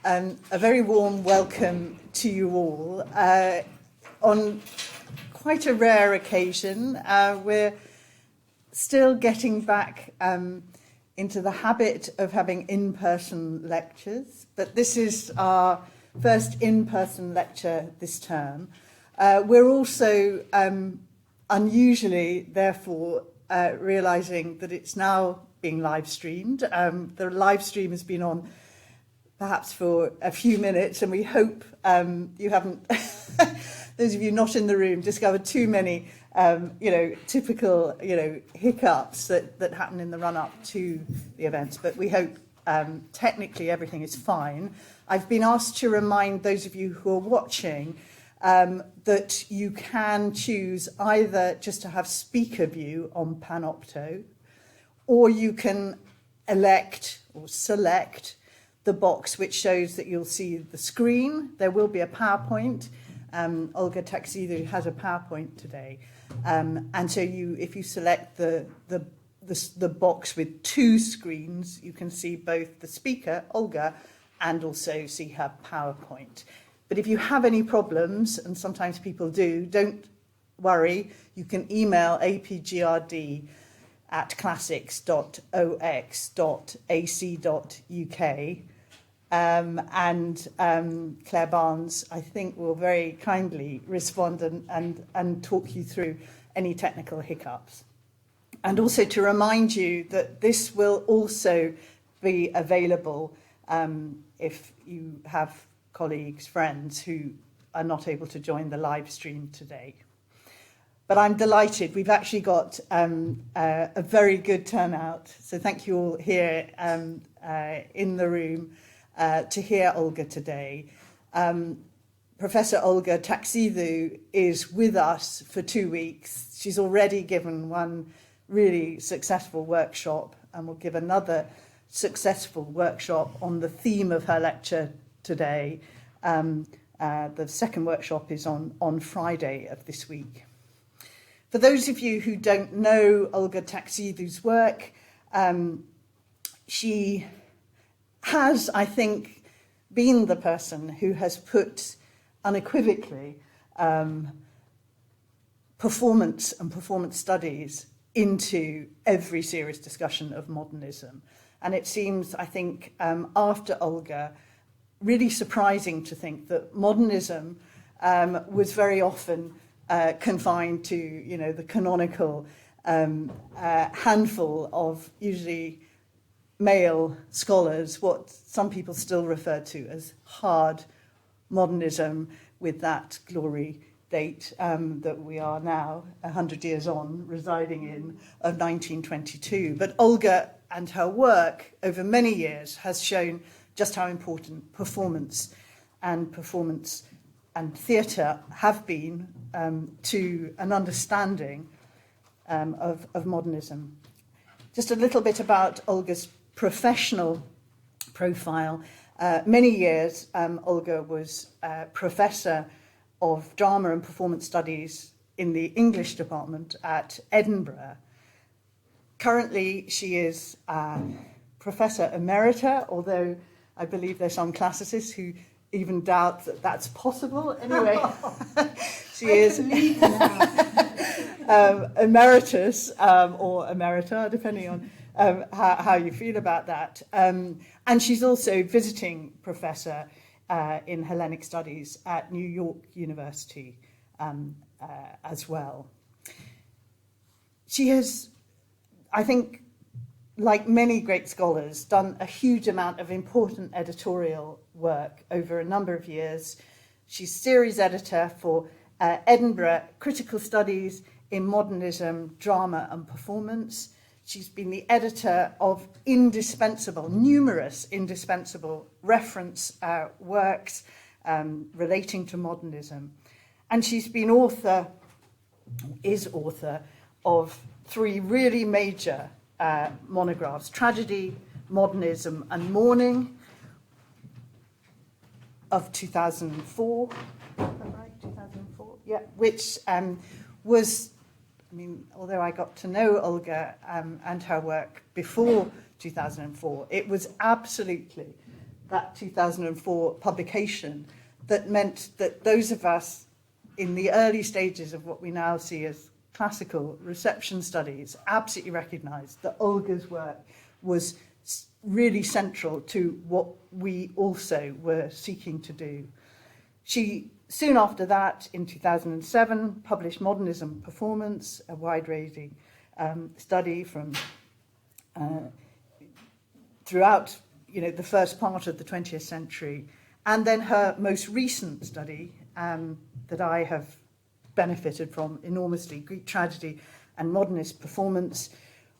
A very warm welcome to you all. On quite a rare occasion, we're still getting back into the habit of having in-person lectures, but this is our first in-person lecture this term. We're also unusually, therefore, realising that it's now being live streamed. The live stream has been on perhaps for a few minutes, and we hope you haven't, those of you not in the room, discovered too many, typical, hiccups that happen in the run-up to the events. But we hope technically everything is fine. I've been asked to remind those of you who are watching that you can choose either just to have speaker view on Panopto, or you can elect or select the box which shows that you'll see the screen. There will be a PowerPoint. Olga Taxidou has a PowerPoint today. And so if you select the box with two screens, you can see both the speaker, Olga, and also see her PowerPoint. But if you have any problems, and sometimes people do, don't worry. You can email APGRD at classics.ox.ac.uk. And Claire Barnes, I think, will very kindly respond and talk you through any technical hiccups. And also to remind you that this will also be available if you have colleagues, friends who are not able to join the live stream today. But I'm delighted. We've actually got a very good turnout. So thank you all here in the room to hear Olga today. Professor Olga Taxidou is with us for 2 weeks. She's already given one really successful workshop and will give another successful workshop on the theme of her lecture today. The second workshop is on Friday of this week. For those of you who don't know Olga Taxidou's work, she has, I think, been the person who has put unequivocally performance and performance studies into every serious discussion of modernism. And it seems, I think, after Olga, really surprising to think that modernism was very often confined to, the canonical handful of usually male scholars, what some people still refer to as hard modernism, with that glory date that we are now 100 years on residing in, of 1922. But Olga and her work over many years has shown just how important performance and theatre have been to an understanding of modernism. Just a little bit about Olga's professional profile. Many years, Olga was Professor of Drama and Performance Studies in the English department at Edinburgh. Currently, she is Professor Emerita, although I believe there's some classicists who even doubt that that's possible. Anyway, she is emeritus or emerita, depending on how you feel about that. And she's also visiting professor in Hellenic Studies at New York University as well. She has, I think, like many great scholars, done a huge amount of important editorial work over a number of years. She's series editor for Edinburgh Critical Studies in Modernism, Drama and Performance. She's been the editor of numerous indispensable reference works relating to modernism. And she's been author of 3 really major monographs: Tragedy, Modernism and Mourning of 2004. Is that right? 2004? Yeah, which was, although I got to know Olga and her work before 2004, it was absolutely that 2004 publication that meant that those of us in the early stages of what we now see as classical reception studies absolutely recognized that Olga's work was really central to what we also were seeking to do. She, soon after that, in 2007, published Modernism Performance, a wide-ranging study from throughout the first part of the 20th century. And then her most recent study that I have benefited from enormously, Greek Tragedy and Modernist Performance,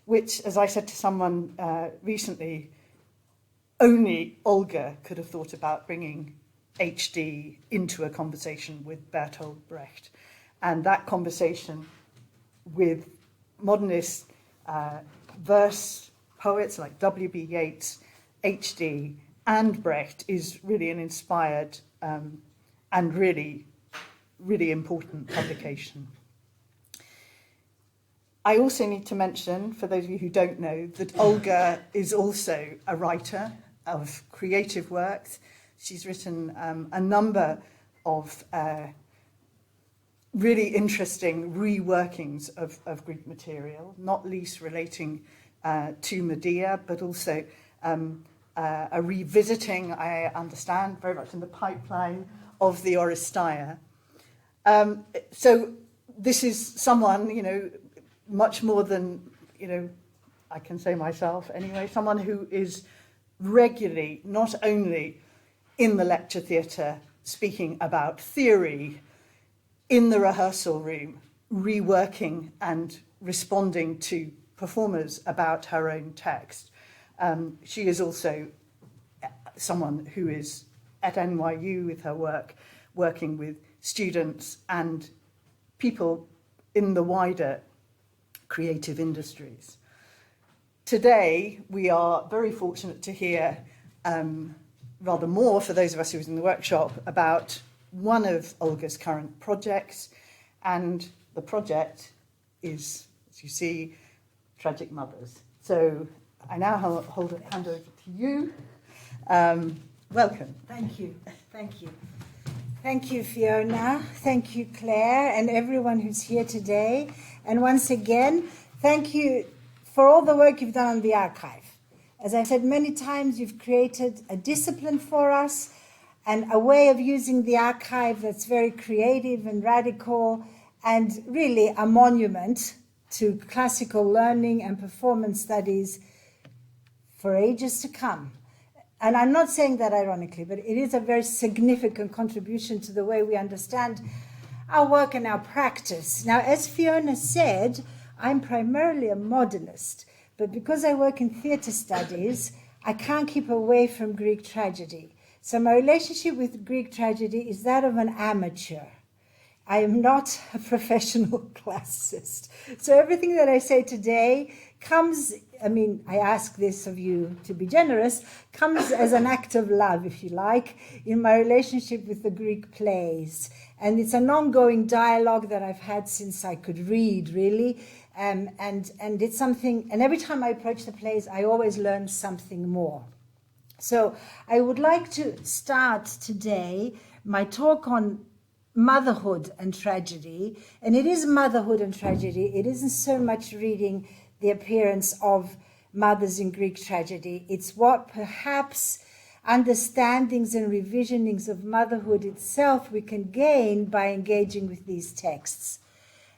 which, as I said to someone recently, only Olga could have thought about bringing HD into a conversation with Bertolt Brecht. And that conversation with modernist verse poets like W.B. Yeats, HD, and Brecht is really an inspired and really, really important publication. I also need to mention, for those of you who don't know, that Olga is also a writer of creative works. She's written a number of really interesting reworkings of Greek material, not least relating to Medea, but also a revisiting, I understand, very much in the pipeline of the Oresteia. So this is someone, much more than, I can say myself anyway, someone who is regularly, not only in the lecture theatre, speaking about theory, in the rehearsal room, reworking and responding to performers about her own text. She is also someone who is at NYU with her work, working with students and people in the wider creative industries. Today, we are very fortunate to hear rather more, for those of us who was in the workshop, about one of Olga's current projects, and the project is, as you see, Tragic Mothers. So I now hand over to you. Welcome. Thank you. Thank you. Thank you, Fiona. Thank you, Claire, and everyone who's here today. And once again, thank you for all the work you've done on the archive. As I've said many times, you've created a discipline for us and a way of using the archive that's very creative and radical and really a monument to classical learning and performance studies for ages to come. And I'm not saying that ironically, but it is a very significant contribution to the way we understand our work and our practice. Now, as Fiona said, I'm primarily a modernist, but because I work in theatre studies, I can't keep away from Greek tragedy. So my relationship with Greek tragedy is that of an amateur. I am not a professional classicist. So everything that I say today comes, I ask this of you to be generous, comes as an act of love, if you like, in my relationship with the Greek plays. And it's an ongoing dialogue that I've had since I could read, really. And it's something, and every time I approach the plays, I always learn something more. So I would like to start today my talk on motherhood and tragedy. And it is motherhood and tragedy. It isn't so much reading the appearance of mothers in Greek tragedy. It's what perhaps understandings and revisionings of motherhood itself we can gain by engaging with these texts.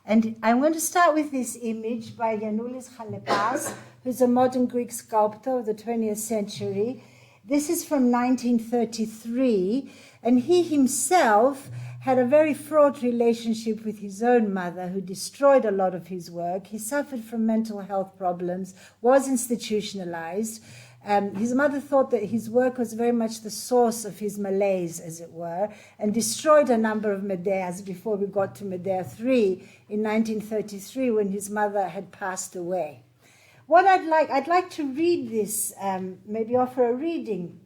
And I'm going to start with this image by Yanoulis Chalepas, who's a modern Greek sculptor of the 20th century. This is from 1933, and he himself had a very fraught relationship with his own mother, who destroyed a lot of his work. He suffered from mental health problems, was institutionalized. His mother thought that his work was very much the source of his malaise, as it were, and destroyed a number of Medeas before we got to Medea 3 in 1933, when his mother had passed away. What I'd like to read this, maybe offer a reading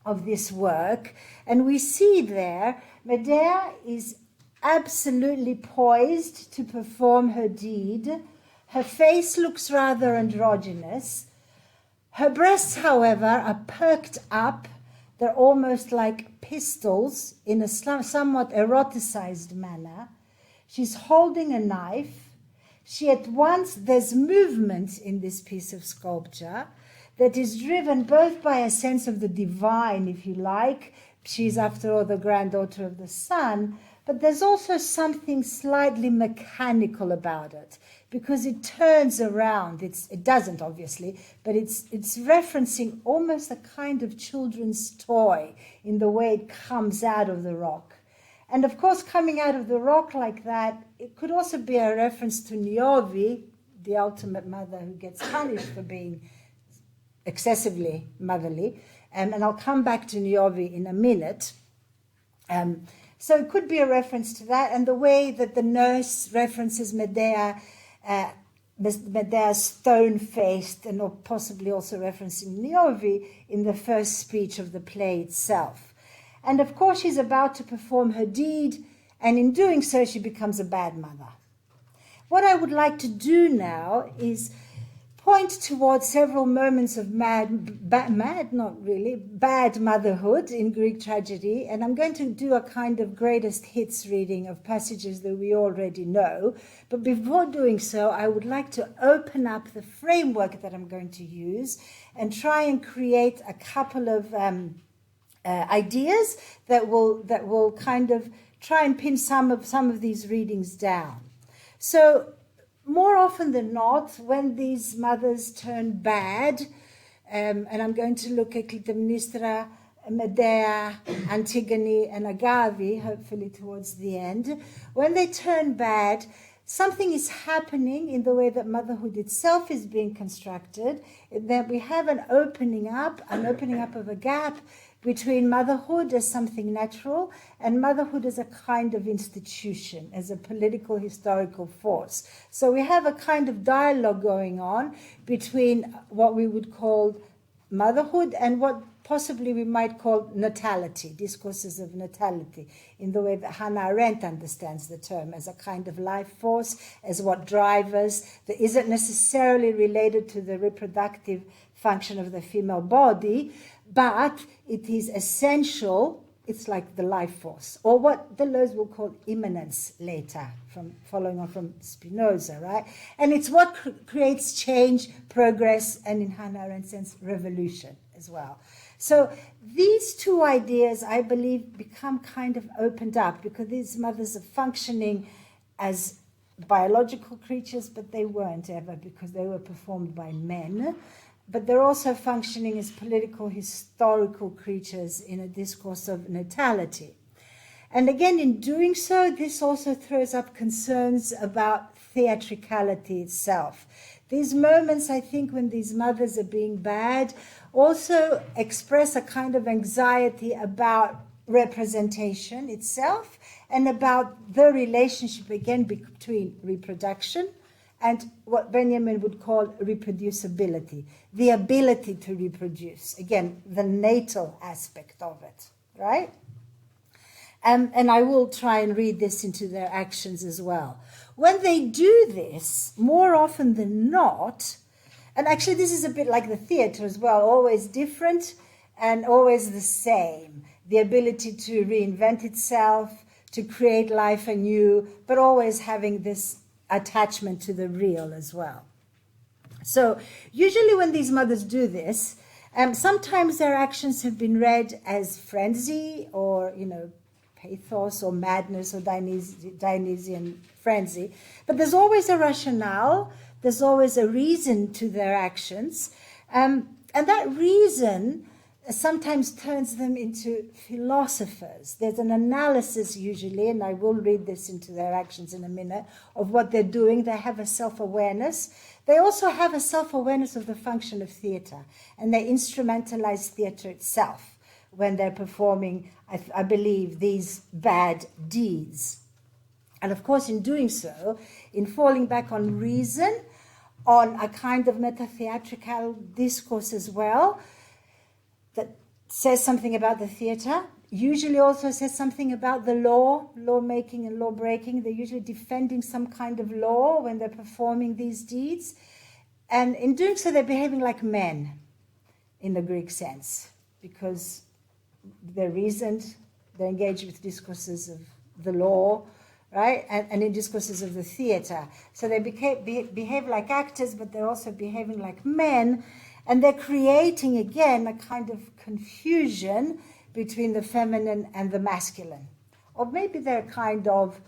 of this work, and we see there Medea is absolutely poised to perform her deed. Her face looks rather androgynous. Her breasts, however, are perked up They're almost like pistols in a somewhat eroticized manner. She's holding a knife. There's movement in this piece of sculpture that is driven both by a sense of the divine, if you like. She's, after all, the granddaughter of the sun. But there's also something slightly mechanical about it, because it turns around. It doesn't, obviously, but it's referencing almost a kind of children's toy in the way it comes out of the rock. And of course, coming out of the rock like that, it could also be a reference to Niobe, the ultimate mother who gets punished for being excessively motherly. And I'll come back to Niobe in a minute. So it could be a reference to that, and the way that the nurse references Medea, Medea stone-faced, and possibly also referencing Niobe in the first speech of the play itself. And of course, she's about to perform her deed, and in doing so, she becomes a bad mother. What I would like to do now is point towards several moments of bad motherhood in Greek tragedy, and I'm going to do a kind of greatest hits reading of passages that we already know. But before doing so, I would like to open up the framework that I'm going to use and try and create a couple of ideas that will kind of try and pin some of these readings down. So, more often than not, when these mothers turn bad, and I'm going to look at Clytemnestra, Medea, Antigone, and Agave, hopefully towards the end, when they turn bad, something is happening in the way that motherhood itself is being constructed, that we have an opening up of a gap between motherhood as something natural and motherhood as a kind of institution, as a political historical force. So we have a kind of dialogue going on between what we would call motherhood and what possibly we might call natality, discourses of natality, in the way that Hannah Arendt understands the term, as a kind of life force, as what drives us, that isn't necessarily related to the reproductive function of the female body, but it is essential. It's like the life force, or what Deleuze will call immanence later, following on from Spinoza, right? And it's what creates change, progress, and in Hannah Arendt's sense, revolution as well. So these two ideas, I believe, become kind of opened up because these mothers are functioning as biological creatures, but they weren't ever because they were performed by men. But they're also functioning as political, historical creatures in a discourse of natality. And again, in doing so, this also throws up concerns about theatricality itself. These moments, I think, when these mothers are being bad, also express a kind of anxiety about representation itself and about the relationship, again, between reproduction and what Benjamin would call reproducibility, the ability to reproduce. Again, the natal aspect of it, right? And I will try and read this into their actions as well. When they do this, more often than not, and actually this is a bit like the theater as well, always different and always the same. The ability to reinvent itself, to create life anew, but always having this attachment to the real as well. So usually when these mothers do this, sometimes their actions have been read as frenzy or, pathos or madness or Dionysian frenzy. But there's always a rationale, there's always a reason to their actions. And that reason sometimes turns them into philosophers. There's an analysis usually, and I will read this into their actions in a minute, of what they're doing. They have a self-awareness. They also have a self-awareness of the function of theatre, and they instrumentalize theatre itself when they're performing, I believe, these bad deeds. And of course, in doing so, in falling back on reason, on a kind of meta-theatrical discourse as well, that says something about the theatre, usually also says something about the lawmaking and law-breaking. They're usually defending some kind of law when they're performing these deeds. And in doing so, they're behaving like men in the Greek sense, because they're reasoned, they're engaged with discourses of the law, right? And in discourses of the theatre. So they behave like actors, but they're also behaving like men. And they're creating, again, a kind of confusion between the feminine and the masculine. Or maybe they're kind of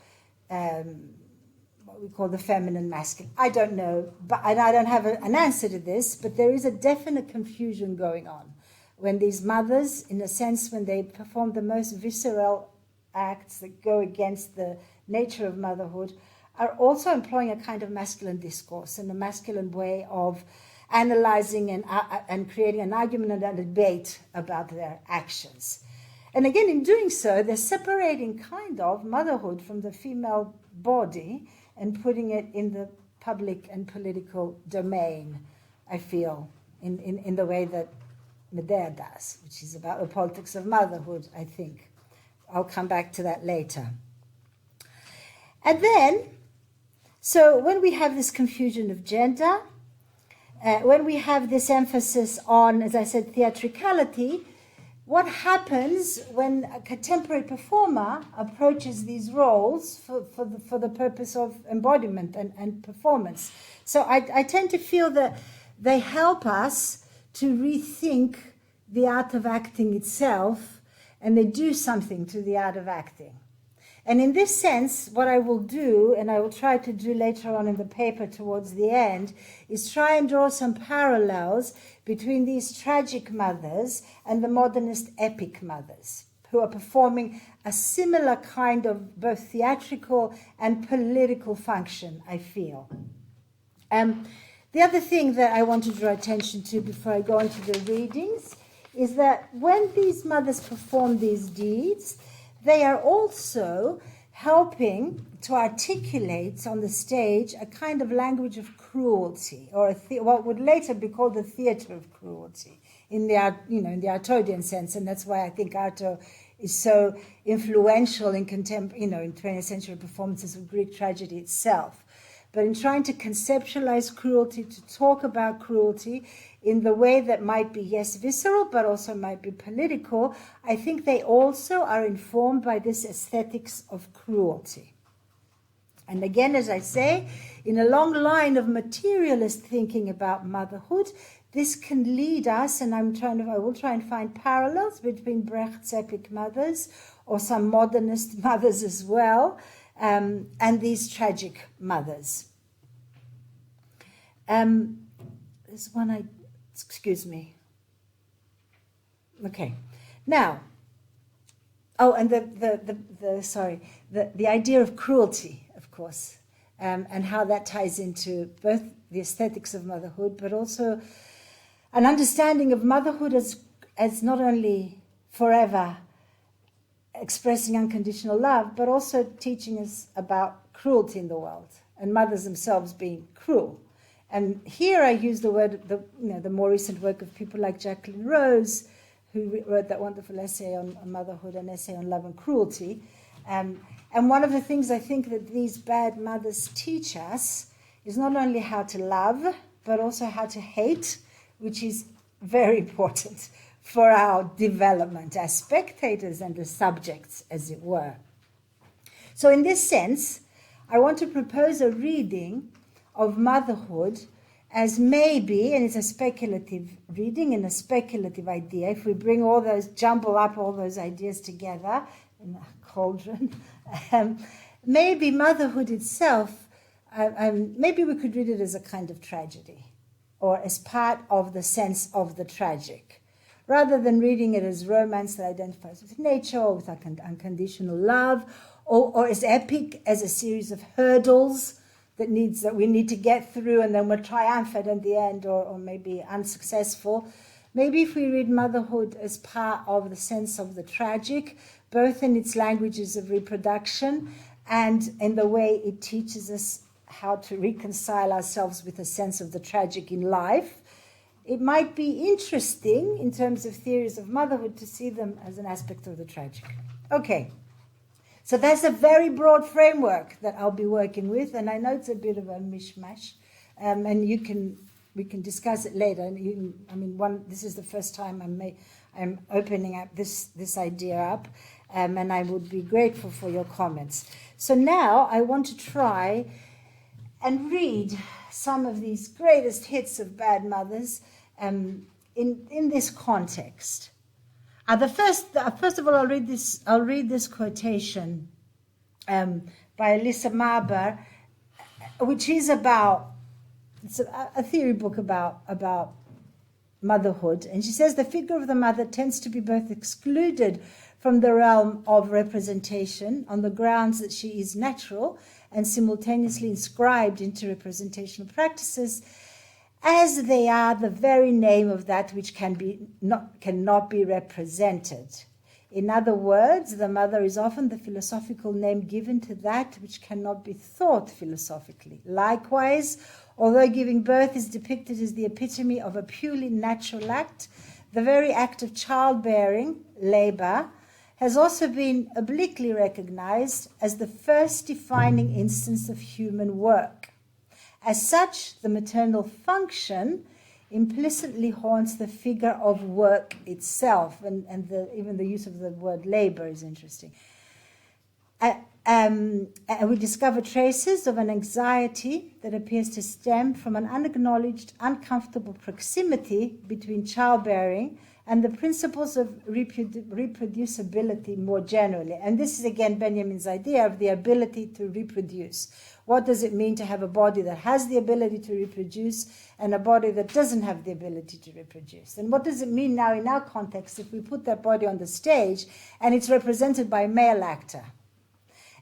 what we call the feminine masculine. I don't know, and I don't have an answer to this, but there is a definite confusion going on when these mothers, in a sense, when they perform the most visceral acts that go against the nature of motherhood, are also employing a kind of masculine discourse and a masculine way of analyzing and creating an argument and a debate about their actions. And again, in doing so, they're separating kind of motherhood from the female body and putting it in the public and political domain, I feel, in the way that Medea does, which is about the politics of motherhood, I think. I'll come back to that later. And then, so when we have this confusion of gender, when we have this emphasis on, as I said, theatricality, what happens when a contemporary performer approaches these roles for the purpose of embodiment and performance? So I tend to feel that they help us to rethink the art of acting itself, and they do something to the art of acting. And in this sense, what I will do, and I will try to do later on in the paper towards the end, is try and draw some parallels between these tragic mothers and the modernist epic mothers, who are performing a similar kind of both theatrical and political function, I feel. The other thing that I want to draw attention to before I go into the readings is that when these mothers perform these deeds, they are also helping to articulate on the stage a kind of language of cruelty, or what would later be called the theatre of cruelty, in the in the Artodian sense, and that's why I think Arto is so influential in in 20th century performances of Greek tragedy itself. But in trying to conceptualize cruelty, to talk about cruelty in the way that might be, yes, visceral, but also might be political, I think they also are informed by this aesthetics of cruelty. And again, as I say, in a long line of materialist thinking about motherhood, this can lead us, and I will try and find parallels between Brecht's epic mothers, or some modernist mothers as well, and these tragic mothers. There's one excuse me. Okay, now, and the idea of cruelty, of course, and how that ties into both the aesthetics of motherhood, but also an understanding of motherhood as not only forever expressing unconditional love, but also teaching us about cruelty in the world, and mothers themselves being cruel. And here I use the word, the more recent work of people like Jacqueline Rose, who wrote that wonderful essay on motherhood, an essay on love and cruelty. And one of the things I think that these bad mothers teach us is not only how to love, but also how to hate, which is very important for our development as spectators and as subjects, as it were. So in this sense, I want to propose a reading of motherhood as maybe, and it's a speculative reading and a speculative idea, if we jumble up all those ideas together in a cauldron, maybe motherhood itself, maybe we could read it as a kind of tragedy, or as part of the sense of the tragic, rather than reading it as romance that identifies with nature or with unconditional love, or as epic as a series of hurdles that we need to get through, and then we're triumphant at the end, or maybe unsuccessful. Maybe if we read motherhood as part of the sense of the tragic, both in its languages of reproduction and in the way it teaches us how to reconcile ourselves with a sense of the tragic in life, it might be interesting in terms of theories of motherhood to see them as an aspect of the tragic. Okay. So that's a very broad framework that I'll be working with, and I know it's a bit of a mishmash, and we can discuss it later. And this is the first time I'm opening up this idea up, and I would be grateful for your comments. So now I want to try and read some of these greatest hits of bad mothers in this context. First of all, I'll read this quotation by Elisa Marber, which is it's a theory book about motherhood. And she says the figure of the mother tends to be both excluded from the realm of representation on the grounds that she is natural and simultaneously inscribed into representational practices, as they are the very name of that which cannot be represented. In other words, the mother is often the philosophical name given to that which cannot be thought philosophically. Likewise, although giving birth is depicted as the epitome of a purely natural act, the very act of childbearing, labor, has also been obliquely recognized as the first defining instance of human work. As such, the maternal function implicitly haunts the figure of work itself, and even the use of the word labor is interesting. We discover traces of an anxiety that appears to stem from an unacknowledged, uncomfortable proximity between childbearing and the principles of reproducibility more generally. And this is again Benjamin's idea of the ability to reproduce. What does it mean to have a body that has the ability to reproduce and a body that doesn't have the ability to reproduce? And what does it mean now in our context if we put that body on the stage and it's represented by a male actor?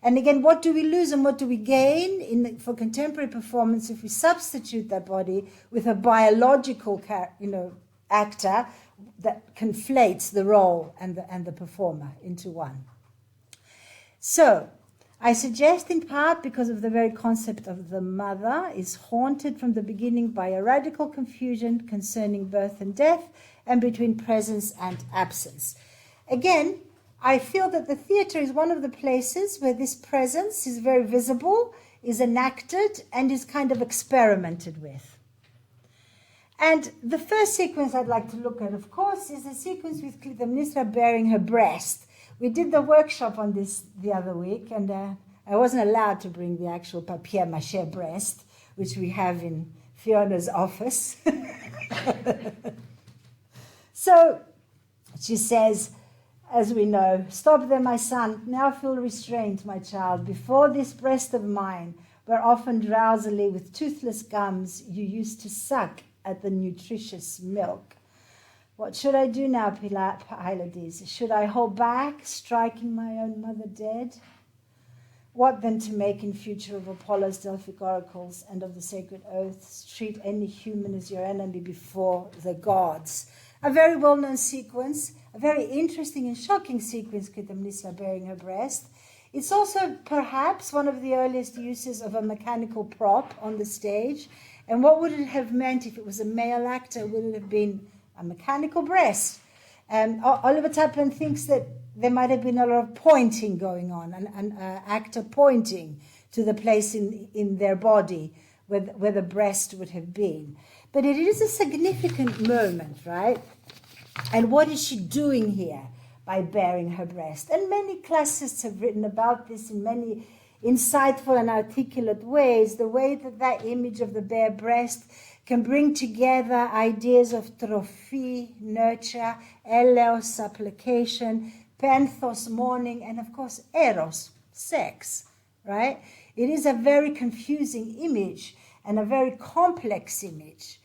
And again, what do we lose and what do we gain for contemporary performance if we substitute that body with a biological actor that conflates the role and the performer into one? So, I suggest in part because of the very concept of the mother is haunted from the beginning by a radical confusion concerning birth and death and between presence and absence. Again, I feel that the theatre is one of the places where this presence is very visible, is enacted, and is kind of experimented with. And the first sequence I'd like to look at, of course, is a sequence with Clytemnestra bearing her breast. We did the workshop on this the other week, and I wasn't allowed to bring the actual papier-mâché breast, which we have in Fiona's office. So she says, as we know, "Stop there, my son. Now feel restraint, my child. Before this breast of mine, where often drowsily with toothless gums you used to suck at the nutritious milk. What should I do now, Pylades? Should I hold back, striking my own mother dead? What then to make in future of Apollo's Delphic oracles and of the sacred oaths? Treat any human as your enemy before the gods." A very well-known sequence, a very interesting and shocking sequence, Clytemnestra bearing her breast. It's also perhaps one of the earliest uses of a mechanical prop on the stage. And what would it have meant if it was a male actor? Would it have been a mechanical breast? And Oliver Tappin thinks that there might have been a lot of pointing going on, an actor pointing to the place in their body where the breast would have been. But it is a significant moment, right? And what is she doing here by bearing her breast? And many classicists have written about this in many insightful and articulate ways, the way that image of the bare breast can bring together ideas of trophy, nurture, eleos, supplication, penthos, mourning, and of course eros, sex, right? It is a very confusing image and a very complex image.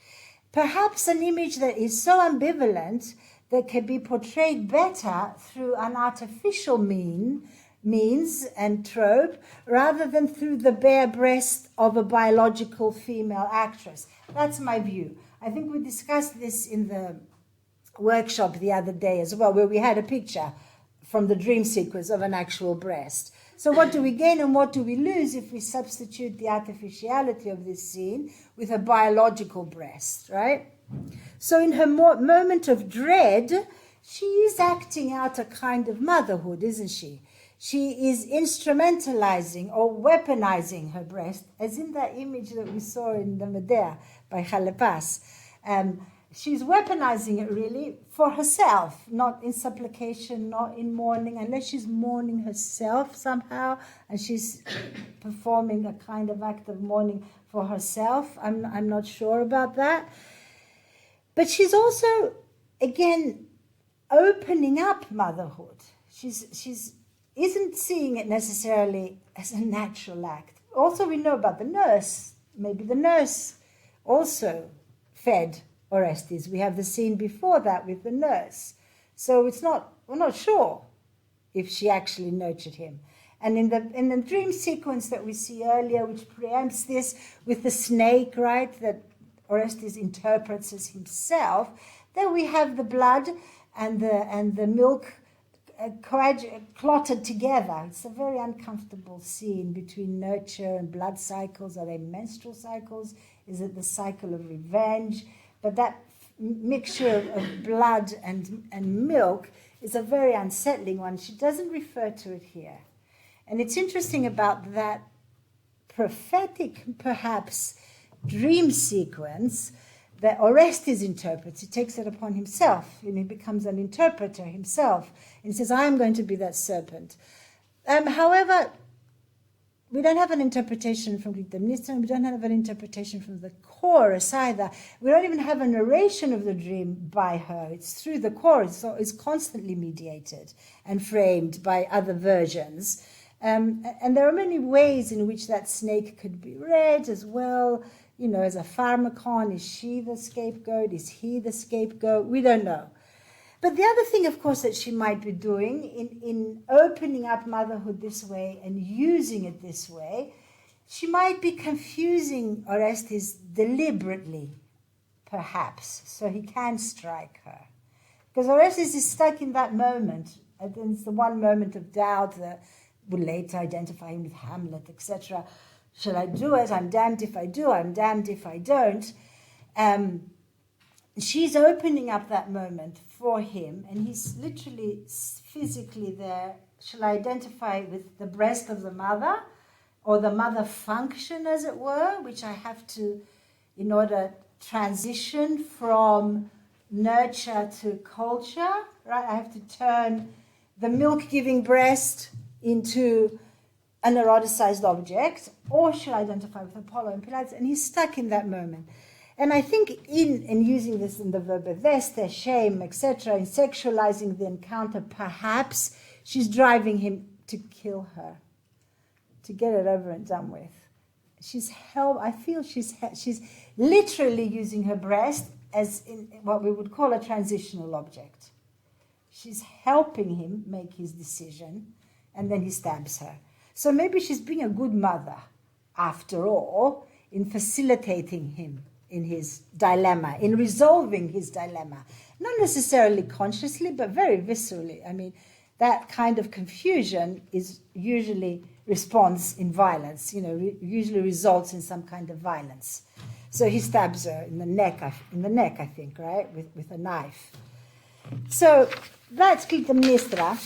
Perhaps an image that is so ambivalent that can be portrayed better through an artificial means and trope rather than through the bare breast of a biological female actress. That's my view. I think we discussed this in the workshop the other day as well, where we had a picture from the dream sequence of an actual breast. So what do we gain and what do we lose if we substitute the artificiality of this scene with a biological breast, right? So in her moment of dread, she is acting out a kind of motherhood, isn't she? She is instrumentalizing or weaponizing her breast, as in that image that we saw in the Medea by Chalepas. she's weaponizing it really for herself, not in supplication, not in mourning, unless she's mourning herself somehow, and she's performing a kind of act of mourning for herself. I'm not sure about that. But she's also, again, opening up motherhood. She's isn't seeing it necessarily as a natural act. Also, we know about the nurse. Maybe the nurse also fed Orestes. We have the scene before that with the nurse. So we're not sure if she actually nurtured him. And in the dream sequence that we see earlier, which preempts this with the snake, right, that Orestes interprets as himself, then we have the blood and the milk clotted together. It's a very uncomfortable scene between nurture and blood cycles. Are they menstrual cycles? Is it the cycle of revenge? But that mixture of blood and milk is a very unsettling one. She doesn't refer to it here. And it's interesting about that prophetic, perhaps, dream sequence that Orestes interprets. He takes it upon himself, and he becomes an interpreter himself, and says, I am going to be that serpent. However, we don't have an interpretation from Clytemnestra, and we don't have an interpretation from the chorus either. We don't even have a narration of the dream by her. It's through the chorus, so it's constantly mediated and framed by other versions. And there are many ways in which that snake could be read as well, as a pharmacon. Is she the scapegoat? Is he the scapegoat? We don't know. But the other thing, of course, that she might be doing in opening up motherhood this way and using it this way, she might be confusing Orestes deliberately, perhaps, so he can strike her. Because Orestes is stuck in that moment, and it's the one moment of doubt that will later identify him with Hamlet, etc. Shall I do it? I'm damned if I do, I'm damned if I don't. She's opening up that moment for him, and he's literally physically there. Shall I identify with the breast of the mother, or the mother function, as it were, which I have to, in order transition from nurture to culture, right? I have to turn the milk-giving breast into an eroticized object, or shall I identify with Apollo and Pilates? And he's stuck in that moment. And I think in using this in the verb veste, shame, etc., in sexualizing the encounter, perhaps she's driving him to kill her, to get it over and done with. I feel she's literally using her breast as in what we would call a transitional object. She's helping him make his decision, and then he stabs her. So maybe she's being a good mother, after all, in facilitating him in his dilemma, in resolving his dilemma. Not necessarily consciously, but very viscerally. I mean, that kind of confusion is usually response in violence, usually results in some kind of violence. So he stabs her in the neck, I think, right, with a knife. So that's Clytemnestra.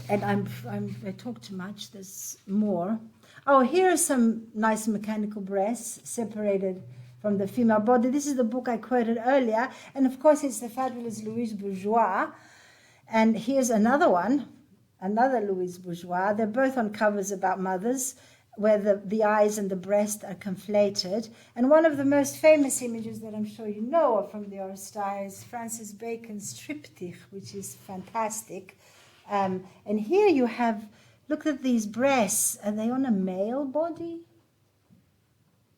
And I talk too much, there's more. Oh, here are some nice mechanical breasts separated from the female body. This is the book I quoted earlier, and of course it's the fabulous Louise Bourgeois. And here's another one, another Louise Bourgeois. They're both on covers about mothers, where the eyes and the breast are conflated. And one of the most famous images that I'm sure you know of from the Oresteia is Francis Bacon's triptych, which is fantastic. And here you have, look at these breasts. Are they on a male body?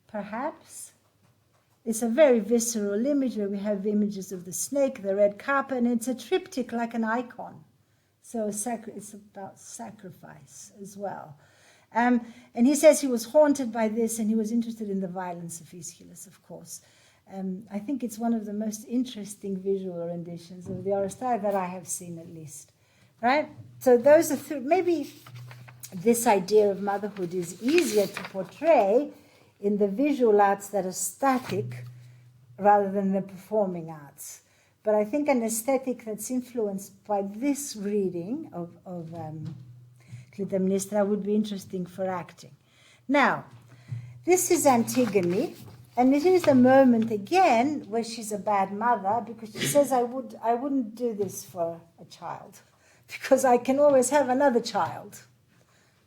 Perhaps. It's a very visceral image where we have images of the snake, the red carpet, and it's a triptych like an icon. So it's about sacrifice as well. And he says he was haunted by this, and he was interested in the violence of Aeschylus, of course. I think it's one of the most interesting visual renditions of the Oresteia that I have seen, at least. Right? So those are maybe this idea of motherhood is easier to portray in the visual arts that are static rather than the performing arts. But I think an aesthetic that's influenced by this reading of Clytemnestra would be interesting for acting. Now, this is Antigone, And it is the moment again where she's a bad mother, because she says, I wouldn't do this for a child, because I can always have another child.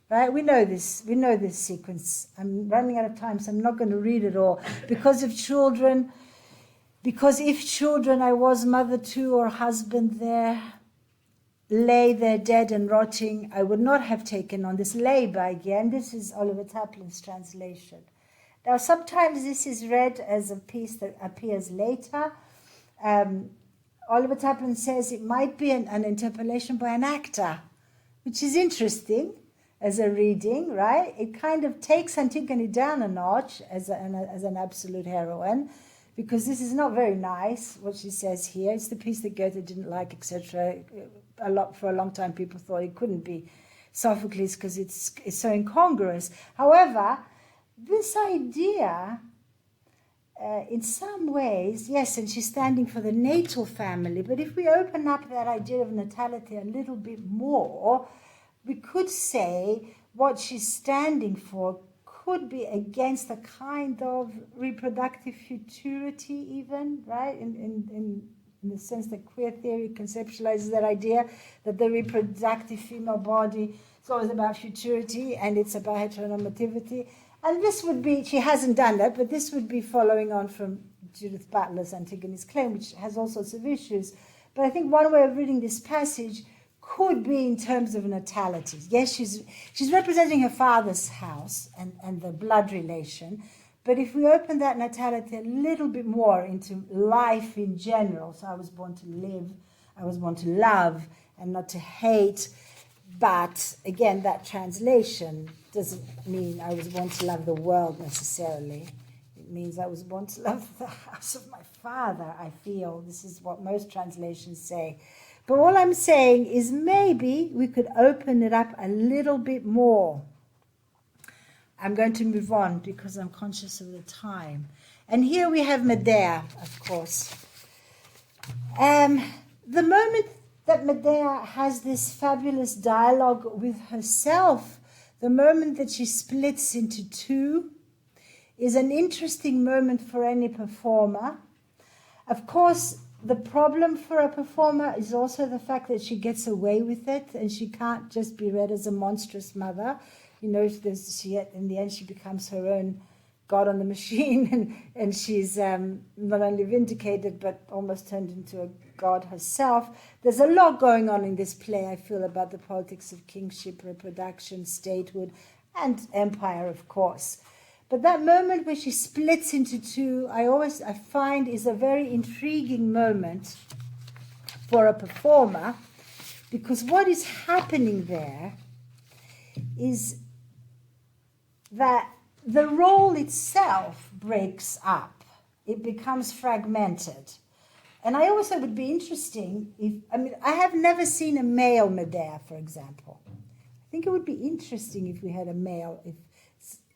Right? We know this sequence. I'm running out of time, so I'm not going to read it all. Because if children I was mother to or husband there, lay there dead and rotting, I would not have taken on this labour again. This is Oliver Taplin's translation. Now, sometimes this is read as a piece that appears later. Oliver Taplin says it might be an interpolation by an actor, which is interesting as a reading, right? It kind of takes Antigone down a notch as an absolute heroine, because this is not very nice, what she says here. It's the piece that Goethe didn't like, etc. For a long time, people thought it couldn't be Sophocles because it's so incongruous. However, this idea, in some ways, yes, and she's standing for the natal family, but if we open up that idea of natality a little bit more, we could say what she's standing for could be against a kind of reproductive futurity even, right? In the sense that queer theory conceptualizes that idea that the reproductive female body is always about futurity and it's about heteronormativity. And this would be, she hasn't done that, but this would be following on from Judith Butler's Antigone's Claim, which has all sorts of issues. But I think one way of reading this passage could be in terms of natality. Yes, she's representing her father's house and the blood relation, but if we open that natality a little bit more into life in general, so I was born to live, I was born to love and not to hate, but again, that translation doesn't mean I was born to love the world necessarily. It means I was born to love the house of my father, I feel. This is what most translations say. But all I'm saying is maybe we could open it up a little bit more. I'm going to move on because I'm conscious of the time. And here we have Medea, of course. The moment that Medea has this fabulous dialogue with herself, the moment that she splits into two, is an interesting moment for any performer. Of course, the problem for a performer is also the fact that she gets away with it and she can't just be read as a monstrous mother. You know, in the end she becomes her own God on the machine and she's not only vindicated but almost turned into a god herself. There's a lot going on in this play, I feel, about the politics of kingship, reproduction, statehood, and empire, of course. But that moment where she splits into two, I find is a very intriguing moment for a performer, because what is happening there is that the role itself breaks up. It becomes fragmented. And I also would be interesting I have never seen a male Medea, for example. I think it would be interesting if we had a male,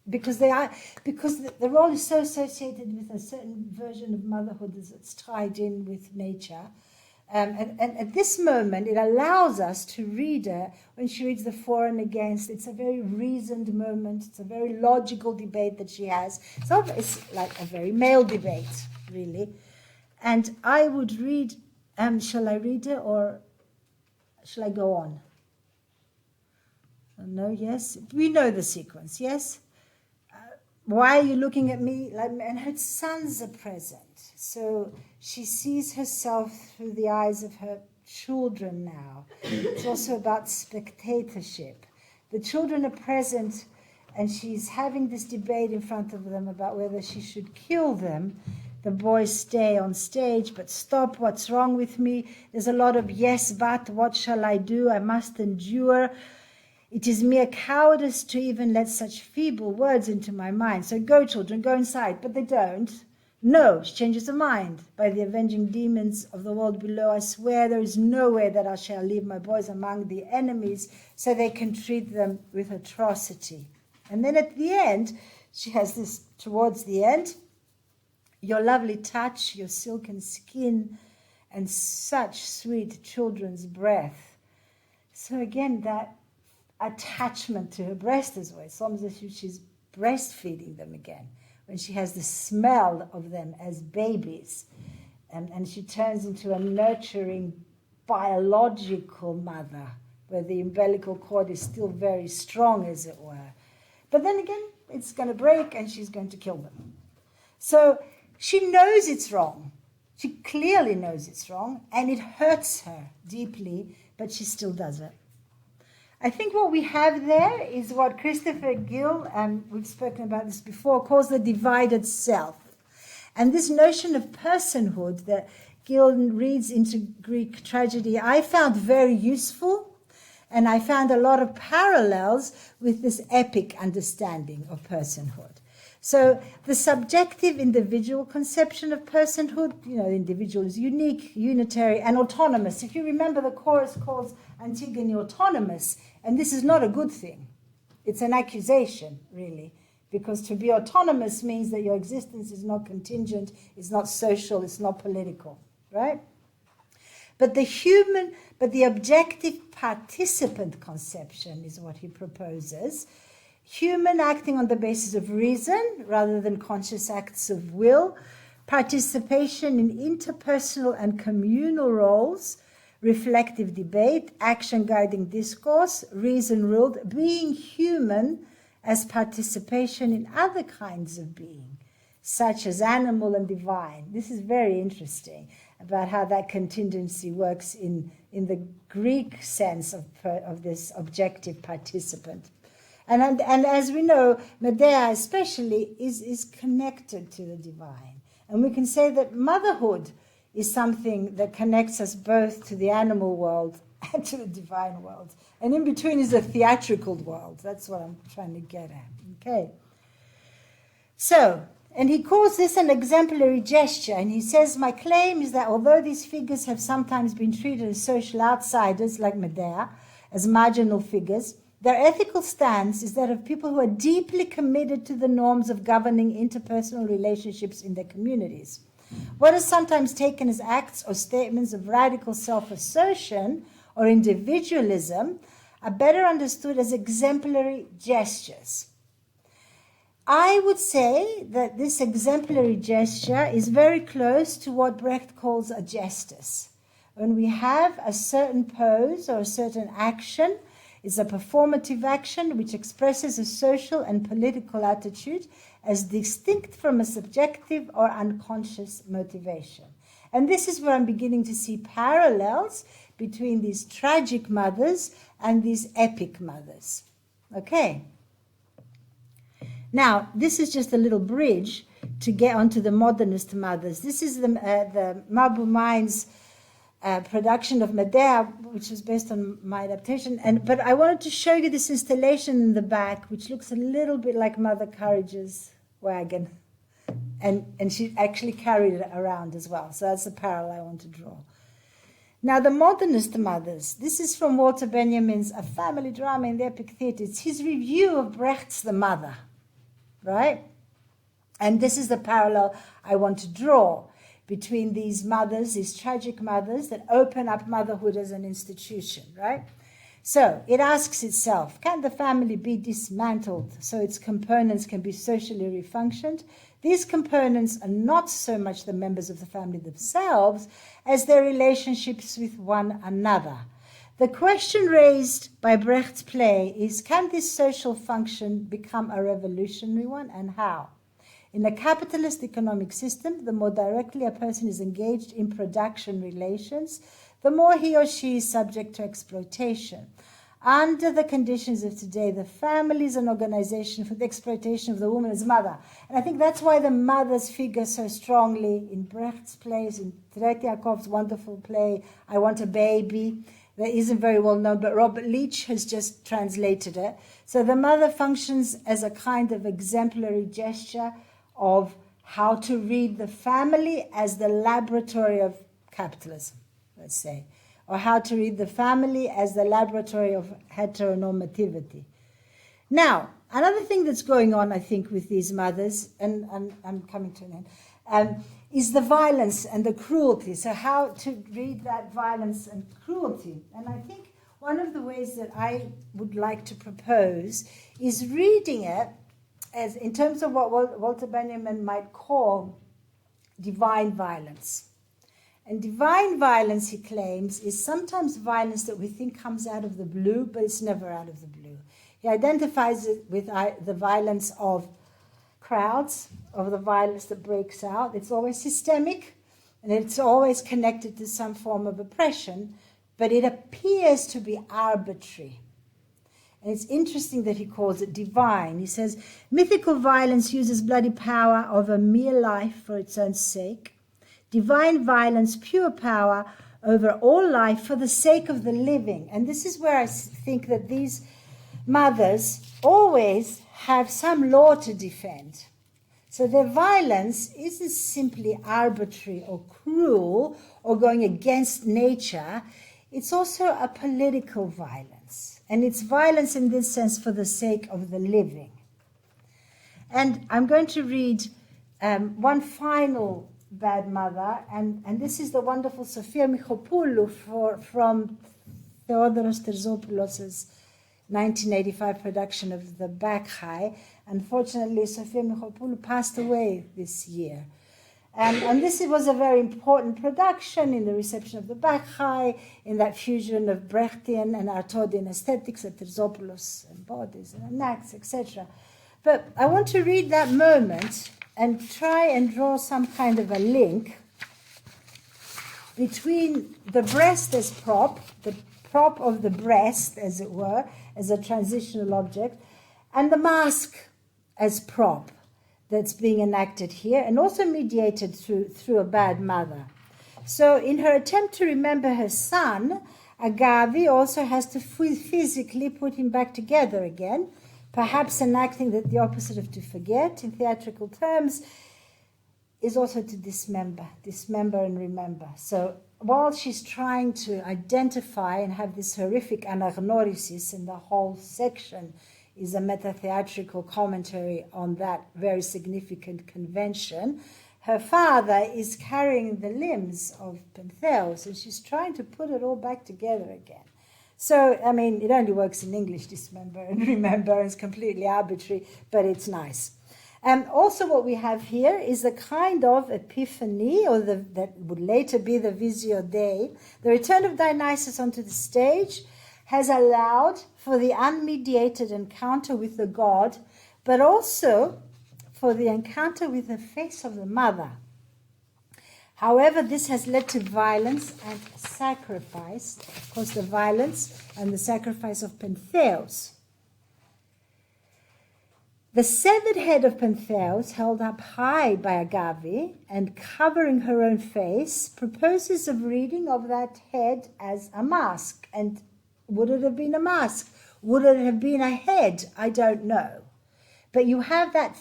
because the role is so associated with a certain version of motherhood that's tied in with nature. And at this moment, it allows us to read her, when she reads the for and against, it's a very reasoned moment, it's a very logical debate that she has. So it's like a very male debate, really. And I would read, shall I read it or shall I go on? No, yes? We know the sequence, yes? Why are you looking at me? And her sons are present. So she sees herself through the eyes of her children now. It's also about spectatorship. The children are present, and she's having this debate in front of them about whether she should kill them. The boys stay on stage, but stop, what's wrong with me? There's a lot of yes, but, what shall I do? I must endure. It is mere cowardice to even let such feeble words into my mind. So go, children, go inside. But they don't. No, she changes her mind. By the avenging demons of the world below, I swear there is no way that I shall leave my boys among the enemies so they can treat them with atrocity. And then at the end, she has this, towards the end, your lovely touch, your silken skin, and such sweet children's breath. So again, that attachment to her breast as well. It's almost as if she's breastfeeding them again. when she has the smell of them as babies. And she turns into a nurturing biological mother, where the umbilical cord is still very strong, as it were. But then again, it's going to break and she's going to kill them. So she knows it's wrong. She clearly knows it's wrong, and it hurts her deeply, but she still does it. I think what we have there is what Christopher Gill, and we've spoken about this before, calls the divided self. And this notion of personhood that Gill reads into Greek tragedy, I found very useful, and I found a lot of parallels with this epic understanding of personhood. So the subjective individual conception of personhood, the individual is unique, unitary, and autonomous. If you remember, the chorus calls Antigone autonomous, and this is not a good thing. It's an accusation, really, because to be autonomous means that your existence is not contingent, it's not social, it's not political, right? But the objective participant conception is what he proposes. Human acting on the basis of reason rather than conscious acts of will, participation in interpersonal and communal roles, reflective debate, action guiding discourse, reason ruled, being human as participation in other kinds of being, such as animal and divine. This is very interesting about how that contingency works in the Greek sense of this objective participant. And as we know, Medea especially is connected to the divine. And we can say that motherhood is something that connects us both to the animal world and to the divine world. And in between is a theatrical world. That's what I'm trying to get at. Okay. So, and he calls this an exemplary gesture. And he says, my claim is that although these figures have sometimes been treated as social outsiders, like Medea, as marginal figures, their ethical stance is that of people who are deeply committed to the norms of governing interpersonal relationships in their communities. What is sometimes taken as acts or statements of radical self-assertion or individualism are better understood as exemplary gestures. I would say that this exemplary gesture is very close to what Brecht calls a gestus. When we have a certain pose or a certain action, it's a performative action which expresses a social and political attitude as distinct from a subjective or unconscious motivation. And this is where I'm beginning to see parallels between these tragic mothers and these epic mothers. Okay. Now, this is just a little bridge to get onto the modernist mothers. This is the Mabu Mind's production of Medea, which was based on my adaptation. But I wanted to show you this installation in the back, which looks a little bit like Mother Courage's wagon. And she actually carried it around as well. So that's the parallel I want to draw. Now, the modernist mothers. This is from Walter Benjamin's A Family Drama in the Epic Theatre. It's his review of Brecht's The Mother, right? And this is the parallel I want to draw between these mothers, these tragic mothers that open up motherhood as an institution, right? So it asks itself, can the family be dismantled so its components can be socially refunctioned? These components are not so much the members of the family themselves as their relationships with one another. The question raised by Brecht's play is, can this social function become a revolutionary one, and how? In a capitalist economic system, the more directly a person is engaged in production relations, the more he or she is subject to exploitation. Under the conditions of today, the family is an organization for the exploitation of the woman as mother. And I think that's why the mothers figure so strongly in Brecht's plays, in Tretiakov's wonderful play, I Want a Baby, that isn't very well known, but Robert Leach has just translated it. So the mother functions as a kind of exemplary gesture of how to read the family as the laboratory of capitalism, let's say, or how to read the family as the laboratory of heteronormativity. Now, another thing that's going on, I think, with these mothers, and I'm coming to an end, is the violence and the cruelty. So how to read that violence and cruelty. And I think one of the ways that I would like to propose is reading it as in terms of what Walter Benjamin might call divine violence. And divine violence, he claims, is sometimes violence that we think comes out of the blue, but it's never out of the blue. He identifies it with the violence of crowds, of the violence that breaks out. It's always systemic, and it's always connected to some form of oppression, but it appears to be arbitrary. And it's interesting that he calls it divine. He says, mythical violence uses bloody power over mere life for its own sake. Divine violence, pure power over all life for the sake of the living. And this is where I think that these mothers always have some law to defend. So their violence isn't simply arbitrary or cruel or going against nature. It's also a political violence. And it's violence in this sense for the sake of the living. And I'm going to read one final bad mother, and this is the wonderful Sofia Michopoulou from Theodoros Terzopoulos' 1985 production of the Bacchae. Unfortunately, Sofia Michopoulou passed away this year. And this was a very important production in the reception of the Bacchae, in that fusion of Brechtian and Artodian aesthetics that Terzopoulos embodies and enacts, etc. But I want to read that moment and try and draw some kind of a link between the breast as prop, the prop of the breast, as it were, as a transitional object, and the mask as prop that's being enacted here, and also mediated through a bad mother. So in her attempt to remember her son, Agave also has to physically put him back together again, perhaps enacting that the opposite of to forget, in theatrical terms, is also to dismember and remember. So while she's trying to identify and have this horrific anagnorisis, and the whole section is a meta-theatrical commentary on that very significant convention, her father is carrying the limbs of Pentheus, and she's trying to put it all back together again. So, I mean, it only works in English, dismember and remember, and it's completely arbitrary, but it's nice. Also what we have here is a kind of epiphany, or that would later be the Visio Dei. The return of Dionysus onto the stage has allowed for the unmediated encounter with the god, but also for the encounter with the face of the mother. However, this has led to violence and sacrifice, of course, the violence and the sacrifice of Pentheus. The severed head of Pentheus, held up high by Agave and covering her own face, proposes a reading of that head as a mask. And would it have been a mask? Would it have been a head? I don't know. But you have an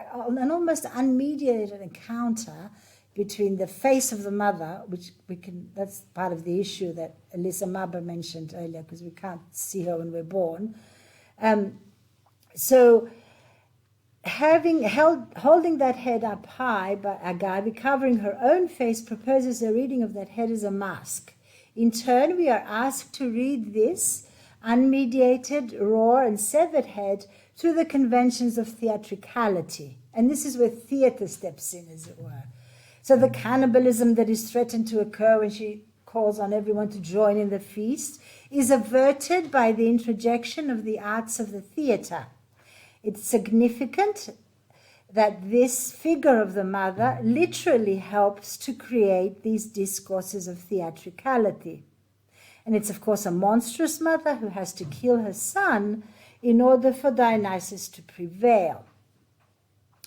almost unmediated encounter between the face of the mother, which that's part of the issue that Elisa Maba mentioned earlier, because we can't see her when we're born. So holding that head up high by Agave, covering her own face, proposes a reading of that head as a mask. In turn, we are asked to read this unmediated, raw, and severed head through the conventions of theatricality. And this is where theatre steps in, as it were. So the cannibalism that is threatened to occur when she calls on everyone to join in the feast is averted by the introjection of the arts of the theatre. It's significant that this figure of the mother literally helps to create these discourses of theatricality. And it's, of course, a monstrous mother who has to kill her son in order for Dionysus to prevail.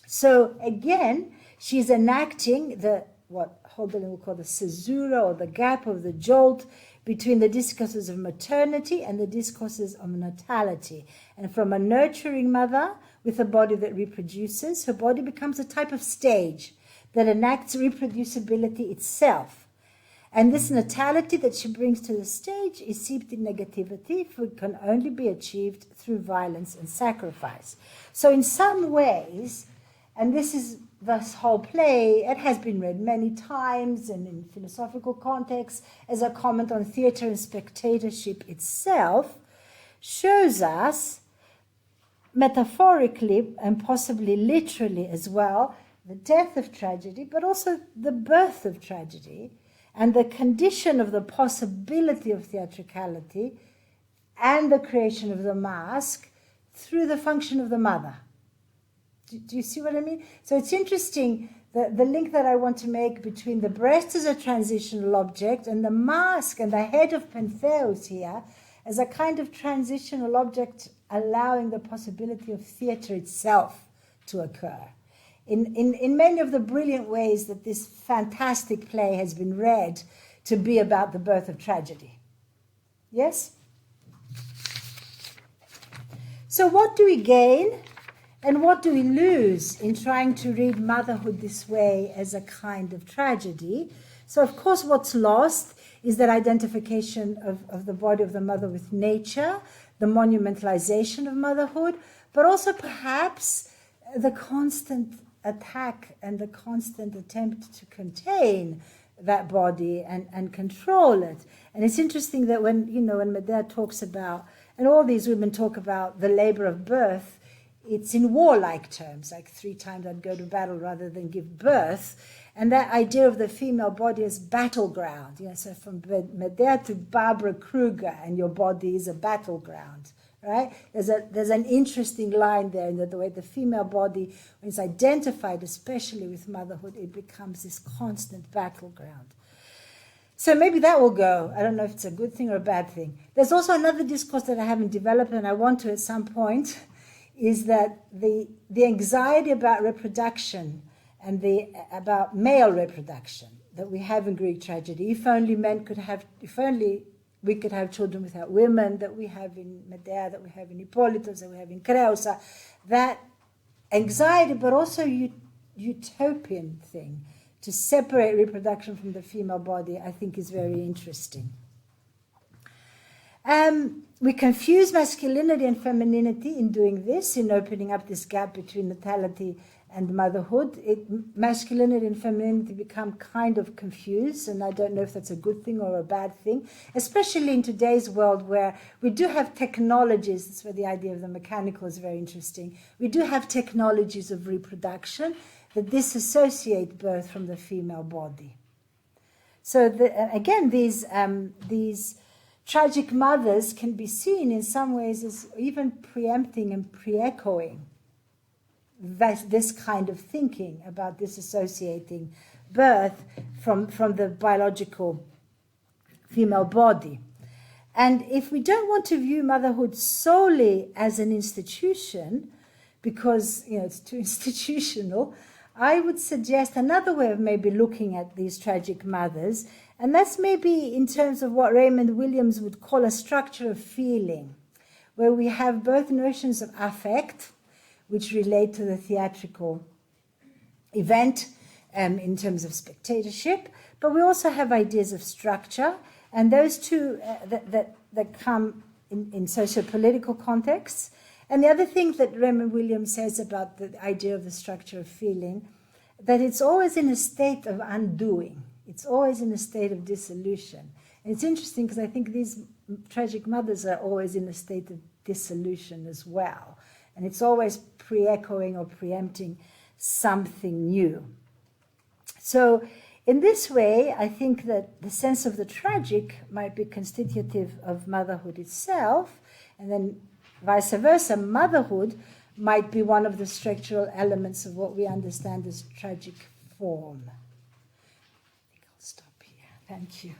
So, again, she's enacting what Hölderlin will call the caesura, or the gap of the jolt between the discourses of maternity and the discourses of natality. And from a nurturing mother with a body that reproduces, her body becomes a type of stage that enacts reproducibility itself. And this natality that she brings to the stage is seeped in negativity, for it can only be achieved through violence and sacrifice. So in some ways, and this whole play, it has been read many times and in philosophical contexts as a comment on theatre and spectatorship itself, shows us metaphorically and possibly literally as well, the death of tragedy, but also the birth of tragedy and the condition of the possibility of theatricality and the creation of the mask through the function of the mother. Do you see what I mean? So it's interesting, the link that I want to make between the breast as a transitional object and the mask and the head of Pentheus here as a kind of transitional object allowing the possibility of theatre itself to occur. In many of the brilliant ways that this fantastic play has been read to be about the birth of tragedy. Yes? So what do we gain and what do we lose in trying to read motherhood this way as a kind of tragedy? So of course what's lost is that identification of the body of the mother with nature, the monumentalization of motherhood, but also perhaps the constant attack and the constant attempt to contain that body and control it. And it's interesting that when Medea talks about, and all these women talk about the labor of birth, it's in warlike terms, like 3 times I'd go to battle rather than give birth. And that idea of the female body as battleground, so from Medea to Barbara Kruger, and your body is a battleground, right? There's an interesting line there in the way the female body, when it's identified, especially with motherhood, it becomes this constant battleground. So maybe that will go. I don't know if it's a good thing or a bad thing. There's also another discourse that I haven't developed, and I want to at some point, is that the anxiety about reproduction and about male reproduction that we have in Greek tragedy, if only we could have children without women, that we have in Medea, that we have in Hippolytus, that we have in Creusa, that anxiety, but also utopian thing, to separate reproduction from the female body, I think is very interesting. We confuse masculinity and femininity in doing this, in opening up this gap between natality and motherhood. Masculinity and femininity become kind of confused, and I don't know if that's a good thing or a bad thing, especially in today's world where we do have technologies. That's where the idea of the mechanical is very interesting. We do have technologies of reproduction that disassociate birth from the female body. So again, these tragic mothers can be seen in some ways as even preempting and pre-echoing this kind of thinking about disassociating birth from the biological female body. And if we don't want to view motherhood solely as an institution, because it's too institutional, I would suggest another way of maybe looking at these tragic mothers, and that's maybe in terms of what Raymond Williams would call a structure of feeling, where we have both notions of affect, which relate to the theatrical event in terms of spectatorship, but we also have ideas of structure, and those two that come in socio-political contexts. And the other thing that Raymond Williams says about the idea of the structure of feeling, that it's always in a state of undoing. It's always in a state of dissolution. And it's interesting because I think these tragic mothers are always in a state of dissolution as well. And it's always pre-echoing or preempting something new. So in this way, I think that the sense of the tragic might be constitutive of motherhood itself, and then vice versa, motherhood might be one of the structural elements of what we understand as tragic form. I think I'll stop here. Thank you.